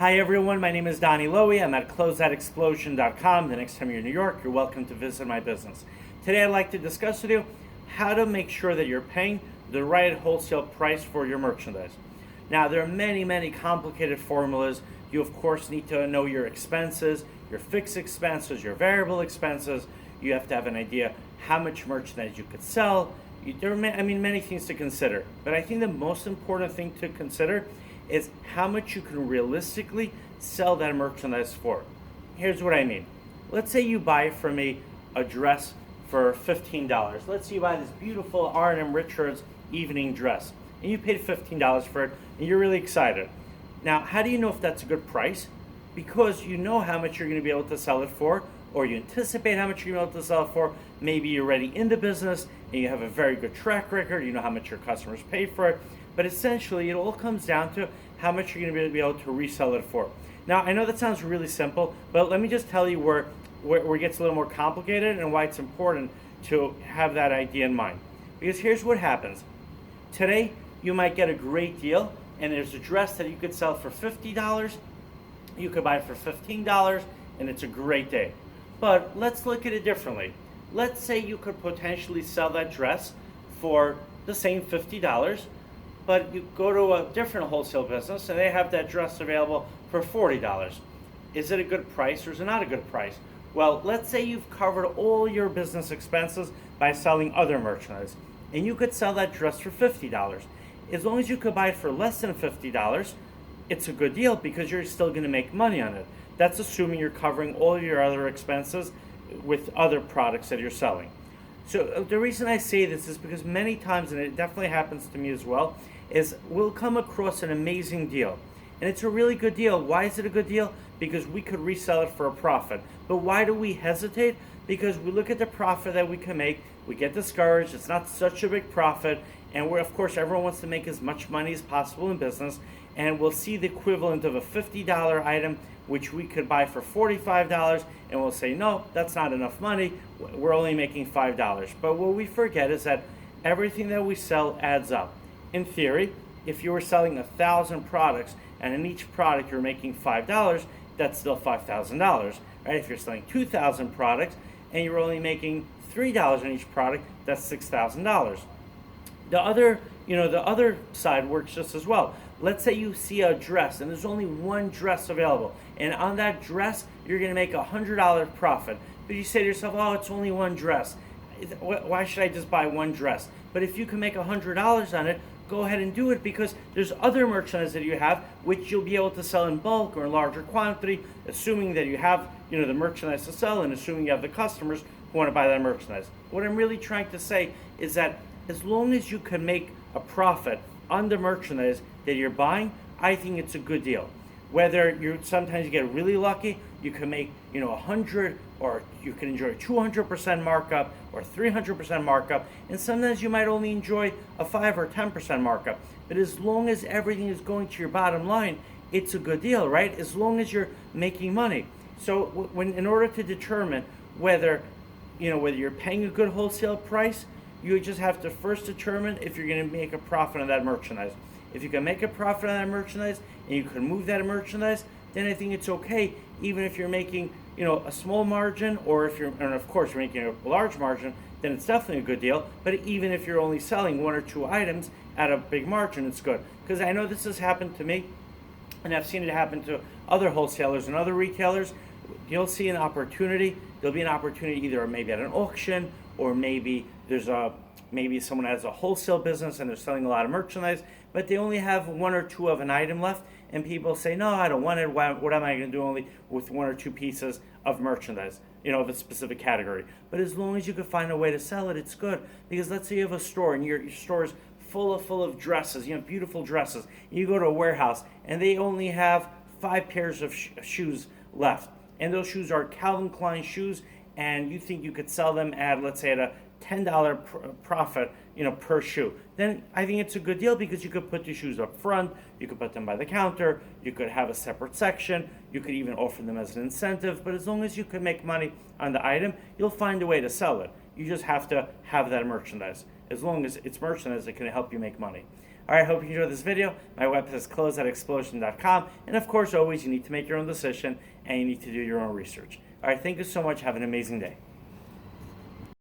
Hi everyone, my name is Donnie Lowy. I'm at closeoutexplosion.com. The next time you're in New York, you're welcome to visit my business. Today I'd like to discuss with you how to make sure that you're paying the right wholesale price for your merchandise. Now there are many complicated formulas. You of course need to know your expenses, your fixed expenses, your variable expenses. You have to have an idea how much merchandise you could sell. There are many things to consider, but I think the most important thing to consider is how much you can realistically sell that merchandise for. Here's what I mean. Let's say you buy from me a dress for $15. Let's say you buy this beautiful R&M Richards evening dress, and you paid $15 for it, and you're really excited. Now, how do you know if that's a good price? Because you know how much you're going to be able to sell it for, or you anticipate how much you're going to be able to sell it for. Maybe you're already in the business, and you have a very good track record. You know how much your customers pay for it. But essentially, it all comes down to how much you're going to be able to resell it for. Now, I know that sounds really simple, but let me just tell you where it gets a little more complicated and why it's important to have that idea in mind. Because here's what happens. Today, you might get a great deal, and there's a dress that you could sell for $50. You could buy it for $15, and it's a great day. But let's look at it differently. Let's say you could potentially sell that dress for the same $50, but you go to a different wholesale business and they have that dress available for $40. Is it a good price or is it not a good price? Well, let's say you've covered all your business expenses by selling other merchandise, and you could sell that dress for $50. As long as you could buy it for less than $50, it's a good deal because you're still going to make money on it. That's assuming you're covering all your other expenses with other products that you're selling. So the reason I say this is because many times, and it definitely happens to me as well, is we'll come across an amazing deal. And it's a really good deal. Why is it a good deal? Because we could resell it for a profit. But why do we hesitate? Because we look at the profit that we can make, we get discouraged, it's not such a big profit, and of course everyone wants to make as much money as possible in business, and we'll see the equivalent of a $50 item which we could buy for $45, and we'll say, no, that's not enough money, we're only making $5. But what we forget is that everything that we sell adds up. In theory, if you were selling 1,000 products and in each product you're making $5, that's still $5,000, right? If you're selling 2,000 products and you're only making $3 on each product, that's $6,000. The other side works just as well. Let's say you see a dress and there's only one dress available, and on that dress you're going to make $100 profit. But you say to yourself, oh, it's only one dress. Why should I just buy one dress? But if you can make $100 on it, go ahead and do it, because there's other merchandise that you have which you'll be able to sell in bulk or in larger quantity, assuming that you have the merchandise to sell and assuming you have the customers who want to buy that merchandise. What I'm really trying to say is that as long as you can make a profit on the merchandise that you're buying, I think it's a good deal. Whether sometimes you get really lucky, you can make 100, or you can enjoy 200% markup or 300% markup, and sometimes you might only enjoy a 5 or 10% markup. But as long as everything is going to your bottom line, it's a good deal, right? As long as you're making money. So in order to determine whether you're paying a good wholesale price, you just have to first determine if you're going to make a profit on that merchandise. If you can make a profit on that merchandise and you can move that merchandise, then I think it's okay, even if you're making a small margin, or and of course you're making a large margin, then it's definitely a good deal. But even if you're only selling 1 or 2 items at a big margin, it's good. Because I know this has happened to me, and I've seen it happen to other wholesalers and other retailers. You'll see an opportunity. There'll be an opportunity either maybe at an auction, or maybe maybe someone has a wholesale business and they're selling a lot of merchandise, but they only have 1 or 2 of an item left, and people say, no, I don't want it. What am I going to do only with 1 or 2 pieces of merchandise, of a specific category? But as long as you can find a way to sell it, it's good. Because let's say you have a store and your store is full of dresses, beautiful dresses. You go to a warehouse and they only have 5 pairs of shoes left, and those shoes are Calvin Klein shoes, and you think you could sell them at, let's say, at a $10 profit, per shoe, then I think it's a good deal, because you could put the shoes up front, you could put them by the counter, you could have a separate section, you could even offer them as an incentive. But as long as you can make money on the item, you'll find a way to sell it. You just have to have that merchandise. As long as it's merchandise that can help you make money. All right, hope you enjoyed this video. My website is closeoutexplosion.com. And of course, always, you need to make your own decision and you need to do your own research. All right, thank you so much. Have an amazing day.